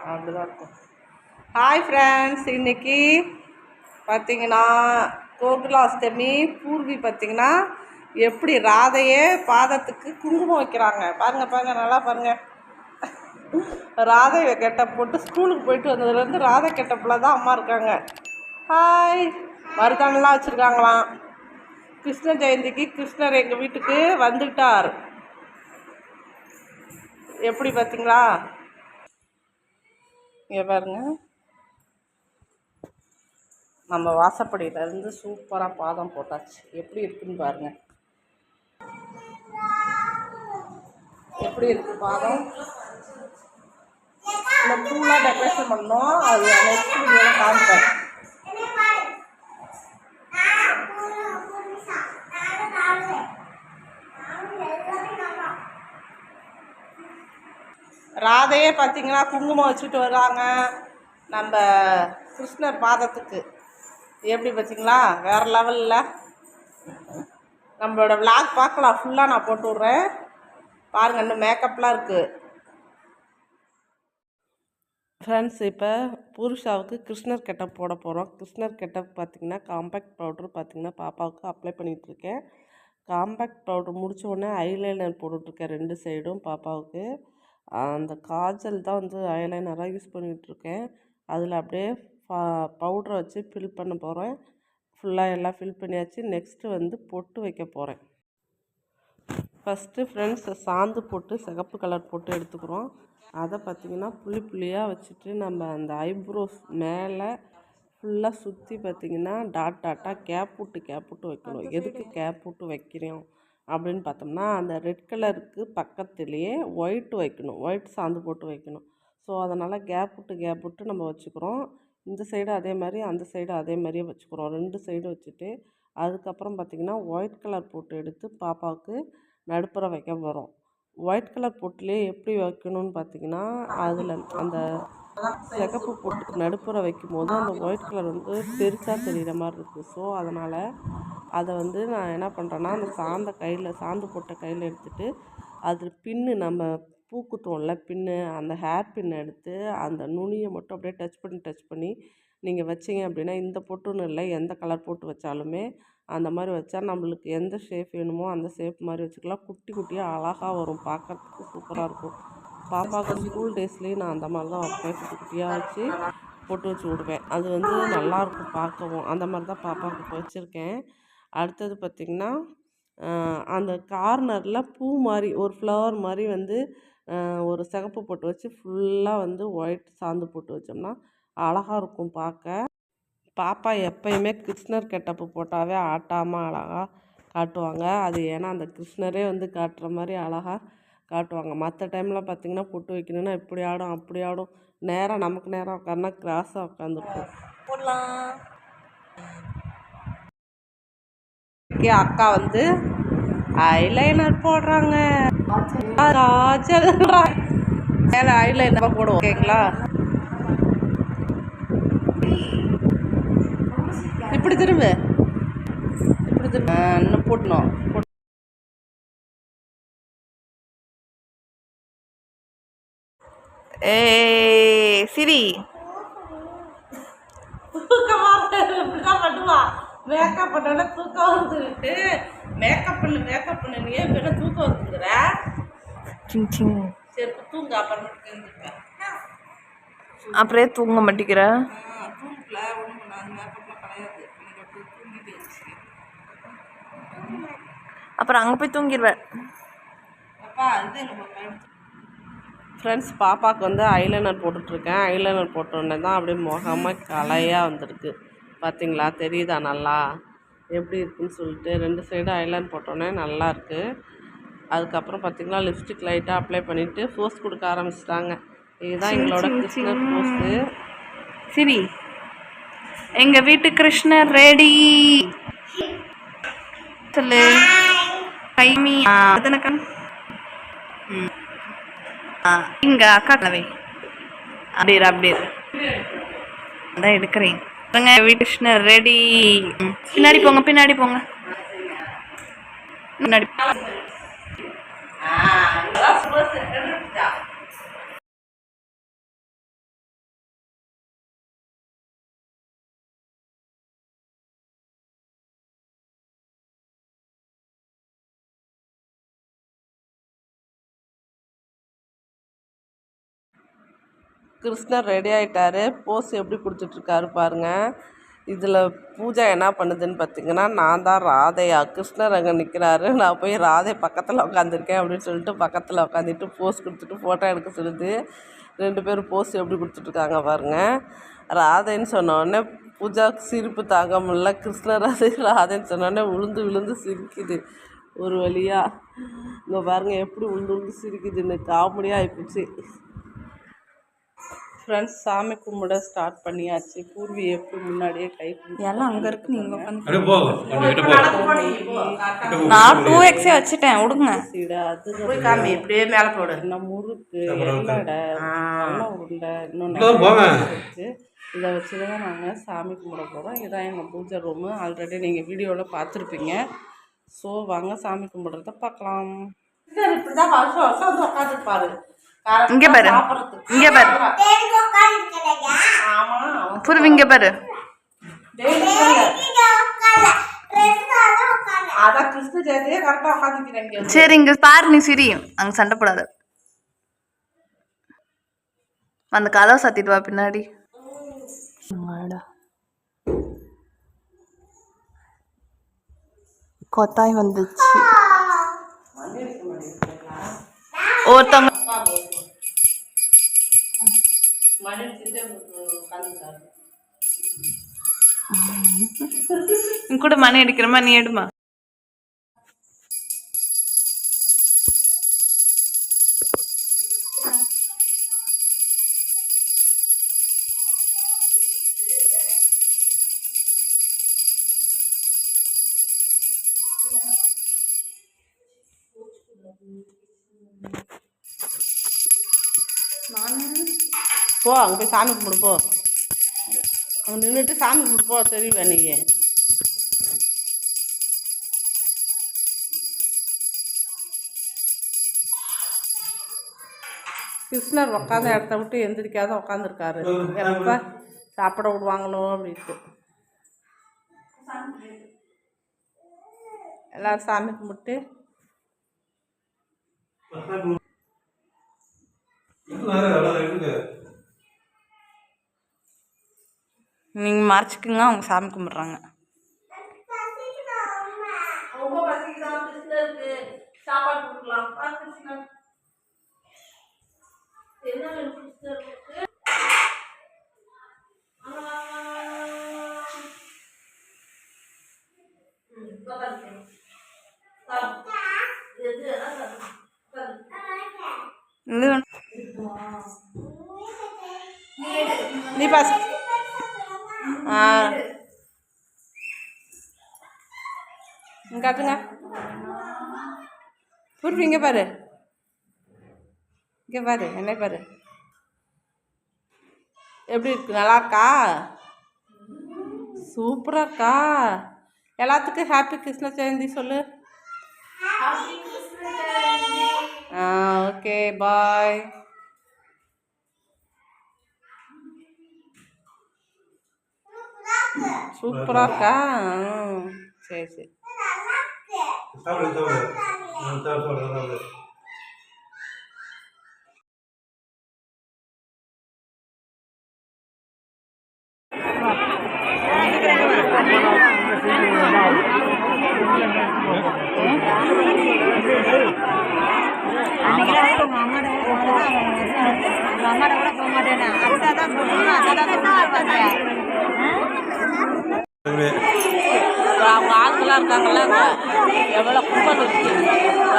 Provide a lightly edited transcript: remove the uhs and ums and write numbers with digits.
அப்படிதான் இருக்கும். Hi friends, இன்றைக்கி பார்த்திங்கன்னா கோகுலாஷ்டமி. பூர்வி பார்த்திங்கன்னா எப்படி ராதையே பாதத்துக்கு குங்குமம் வைக்கிறாங்க. பாருங்கள் நல்லா பாருங்கள். ராதை கெட்டப் போட்டு ஸ்கூலுக்கு போயிட்டு வந்ததுலேருந்து ராதை கெட்டப்பில் தான் அம்மா இருக்காங்க. ஹாய். மருதாணெலாம் வச்சுருக்காங்களாம். கிருஷ்ண ஜெயந்திக்கு கிருஷ்ணர் எங்கள் வீட்டுக்கு வந்துட்டார். எப்படி பார்த்தீங்களா? இங்கே பாருங்க, நம்ம வாசப்படியிலேருந்து சூப்பராக பாதம் போட்டாச்சு. எப்படி இருக்குன்னு பாருங்கள். எப்படி இருக்கு பாதம்? இந்த பூலாம் டெக்கரேஷன் பண்ணோம். அது நெக்ஸ்ட் வீடியோவில் காமிப்பேன். ராதையே பார்த்தீங்கன்னா குங்குமம் வச்சுட்டு வர்றாங்க நம்ம கிருஷ்ணர் பாதத்துக்கு. எப்படி பார்த்தீங்களா? வேறு லெவலில். நம்மளோட விளாக் பார்க்கலாம், ஃபுல்லாக நான் போட்டு விட்றேன் பாருங்கள். இன்னும் மேக்கப்லாம் இருக்குது ஃப்ரெண்ட்ஸ். இப்போ புருஷாவுக்கு கிருஷ்ணர் கெட்டப் போட போகிறோம். கிருஷ்ணர் கெட்டப் பார்த்திங்கன்னா காம்பேக்ட் பவுட்ரு பார்த்திங்கன்னா பாப்பாவுக்கு அப்ளை பண்ணிகிட்ருக்கேன். காம்பேக்ட் பவுட்ரு முடித்த உடனே ஐலைனர் போட்டுட்ருக்கேன் 2 சைடும் பாப்பாவுக்கு. அந்த காஜல் தான் வந்து ஐலைனராக யூஸ் பண்ணிகிட்ருக்கேன். அதில் அப்படியே பவுட்ரை வச்சு ஃபில் பண்ண போகிறேன். ஃபுல்லாக எல்லாம் ஃபில் பண்ணியாச்சு. நெக்ஸ்ட்டு வந்து பொட்டு வைக்க போகிறேன். ஃபஸ்ட்டு ஃப்ரெண்ட்ஸ் சாந்து போட்டு சிகப்பு கலர் போட்டு எடுத்துக்கிறோம். அதை பார்த்திங்கன்னா புள்ளியாக வச்சுட்டு நம்ம அந்த ஐப்ரோஸ் மேலே ஃபுல்லாக சுற்றி பார்த்திங்கன்னா டாட்டாக கேப் விட்டு வைக்கணும். எதுக்கு கேப் விட்டு வைக்கிறோம் அப்படின்னு பார்த்தோம்னா, அந்த ரெட் கலருக்கு பக்கத்துலேயே ஒயிட் வைக்கணும். ஒயிட் சாந்து போட்டு வைக்கணும். ஸோ அதனால் கேப் விட்டு நம்ம வச்சுக்கிறோம். இந்த சைடு அதே மாதிரி, அந்த சைடு அதே மாதிரியே வச்சுக்கிறோம். 2 சைடு வச்சுட்டு அதுக்கப்புறம் பார்த்திங்கன்னா ஒயிட் கலர் போட்டு எடுத்து பாப்பாவுக்கு நடுப்புற வைக்க போகிறோம். ஒயிட் கலர் பொட்டுலேயே எப்படி வைக்கணும்னு பார்த்திங்கன்னா, அதில் அந்த சிகப்பு பொட்டுக்கு நடுப்புற வைக்கும்போது அந்த ஒயிட் கலர் வந்து பெருசாக தெரிகிற மாதிரி இருக்குது. ஸோ அதனால் அதை வந்து நான் என்ன பண்ணுறேன்னா, அந்த சாந்து போட்ட கையில் எடுத்துகிட்டு அதில் பின்னு நம்ம பூக்குத்தோம்ல பின்னு, அந்த ஹேர் பின்னை எடுத்து அந்த நுனியை மட்டும் அப்படியே டச் பண்ணி நீங்கள் வச்சிங்க அப்படின்னா, இந்த பொட்டுன்னு இல்லை, எந்த கலர் போட்டு வச்சாலுமே அந்த மாதிரி வச்சா நம்மளுக்கு எந்த ஷேப் வேணுமோ அந்த ஷேப் மாதிரி வச்சுக்கலாம். குட்டியாக அழகாக வரும், பார்க்குறதுக்கு சூப்பராக இருக்கும். பாப்பாவுக்கு ஸ்கூல் டேஸ்லேயும் நான் அந்த மாதிரி தான் வைப்பேன். குட்டியாக வச்சு பொட்டு வச்சு விடுவேன். அது வந்து நல்லாயிருக்கும் பார்க்கவும். அந்த மாதிரி தான் பாப்பாவுக்கு வச்சுருக்கேன். அடுத்தது பார்த்திங்கன்னா, அந்த கார்னரில் பூ மாதிரி ஒரு ஃப்ளவர் மாதிரி வந்து ஒரு சிகப்பு பொட்டு வச்சு ஃபுல்லாக வந்து ஒயிட் சாந்து போட்டு வச்சோம்னா அழகாக இருக்கும் பார்க்க. பாப்பா எப்பயுமே கிருஷ்ணர் கெட்டப்பு போட்டாவே ஆட்டாமல் அழகாக காட்டுவாங்க. அது ஏன்னா அந்த கிருஷ்ணரே வந்து காட்டுற மாதிரி அழகாக காட்டுவாங்க. மற்ற டைமில் பார்த்திங்கன்னா பொட்டு வைக்கணுன்னா இப்படி ஆடும் அப்படி ஆடும். நமக்கு நேரம் உட்காருனா கிராஸாக உட்காந்துருக்கும். போடலாம். அக்கா வந்து ஐலைனர் போடுறாங்க. காஜல் மேலே ஐலைனர் போடுவோம். ஓகேங்களா? இப்படி திரும்ப இன்னும் போட்டணும். சிரி இப்படிதான் பண்ணுவா. மேக்கப் பண்ணோட தூக்கம் வந்துட்டு மேக்கப் பண்ணு நீ ஏன் தூக்கம் வந்துங்கிற. சரி தூங்க. அப்படியே தூங்க மாட்டேங்கிற. தூங்கல ஒன்றும் பண்ணாது. மேக்கப்லாம் கிடையாது. தூங்கிட்டு அப்புறம் அங்கே போய் தூங்கிடுவேன். ஃப்ரெண்ட்ஸ் பாப்பாவுக்கு வந்து ஐலைனர் போட்டுட்ருக்கேன். ஐலைனர் போட்டோடனே தான் அப்படியே முகமாக கலையாக வந்திருக்கு. பார்த்திங்களா? தெரியுதா நல்லா எப்படி இருக்குன்னு சொல்லிட்டு. 2 சைடும் ஐலைனர் போட்டோடனே நல்லாயிருக்கு. அதுக்கப்புறம் பார்த்திங்கன்னா லிப்ஸ்டிக் லைட்டாக அப்ளை பண்ணிவிட்டு போஸ் கொடுக்க ஆரம்பிச்சிட்டாங்க. இதுதான் எங்களோட கிருஷ்ணர் போஸ்ட்டு. சரி, எங்கள் வீட்டு கிருஷ்ணர் ரெடி சொல்லு. கைமி இங்கே அக்கா கலவை அப்படி அதான் எடுக்கிறேன். வீட்டு கிருஷ்ணர் ரெடி. பின்னாடி போங்க முன்னாடி. கிருஷ்ணர் ரெடி ஆகிட்டாரு. போஸ் எப்படி கொடுத்துட்ருக்காரு பாருங்கள். இதில் பூஜா என்ன பண்ணுதுன்னு பார்த்தீங்கன்னா, நான் தான் ராதையா, கிருஷ்ணர் அங்கே நிற்கிறாரு, நான் போய் ராதை பக்கத்தில் உட்காந்துருக்கேன் அப்படின்னு சொல்லிட்டு பக்கத்தில் உட்காந்துட்டு போஸ் கொடுத்துட்டு ஃபோட்டோ எடுக்க சொல்லுது. 2 பேரும் போஸ் எப்படி கொடுத்துட்ருக்காங்க பாருங்கள். ராதைன்னு சொன்னோடனே பூஜாவுக்கு சிரிப்பு தாங்க முடியல. கிருஷ்ணர் ராதைன்னு சொன்னோடனே விழுந்து விழுந்து சிரிக்குது ஒரு வழியாக. இங்கே பாருங்கள் எப்படி விழுந்து விழுந்து சிரிக்குதுன்னு, காமெடியாக ஆகிப்போச்சு. ஃப்ரெண்ட்ஸ், சாமி கும்பிட ஸ்டார்ட் பண்ணியாச்சு. பூர்வி எப்படி முன்னாடியே கை எல்லாம் அங்கே இருக்கு, நீங்கள் உட்காந்து. நான் 2x வச்சுட்டேன், விடுங்க. அது இப்படியே மேலே போடு. இன்னும் முறுக்கு, எல்லடை, உருண்டை, இன்னொன்று வச்சு இதை வச்சு தான் நாங்கள் சாமி கும்பிட போகிறோம். இதான் எங்கள் பூஜை ரூமு. ஆல்ரெடி நீங்கள் வீடியோவில் பார்த்துருப்பீங்க. ஸோ வாங்க சாமி கும்பிட்றத பார்க்கலாம். இப்படி தான் வருஷம் வருஷம் வந்து உட்காந்துருப்பாரு. இங்கே பாரு, இங்கே பாரு, பூர்வி இங்கே பாரு. அதான் கிருஷ்ண ஜெயந்தியே கரெக்டாக உட்காந்துக்கிறேன். சரி, இங்கே பாரு, நீ சிரி, அங்கே சண்டை போடாத. அந்த கதவை சாத்திட்டு வா பின்னாடி. கொத்தாய் வந்துச்சு. ஒருத்தவங்க கூட மணி அடிக்கிறமா, நீ எடுமா. போ, அங்கே போய் சாமி கும்பிடு போ. அங்கே நின்றுட்டு சாமி கும்பிடு போ, தெரியுமா நீங்கள்? கிருஷ்ணர் உட்காந்த இடத்த விட்டு எந்திரிக்காத உட்காந்துருக்காரு. எப்போ சாப்பிட விடுவாங்களோ அப்படின்ட்டு. எல்லோரும் சாமி கும்பிட்டு நீங்கள் மறைச்சிக்குங்க, அவங்க சாமி கும்பிட்றாங்க. சாப்பாடு கொடுக்கலாம். நீ பாஸ். காட்டுங்க. பூர்வி இங்கே பாரு, இங்கே பாரு, என்ன பாரு, எப்படி இருக்கு? நல்லா இருக்கா? சூப்பராக இருக்கா? எல்லாத்துக்கும் ஹாப்பி கிருஷ்ண ஜெயந்தி சொல்லு. ஓகே, பாய். சூப்பராக இருக்கா? சரி சரி. அவங்க ஆட்களாக இருக்காங்கல்ல, எவ்வளோ கும்பல் இருக்கு.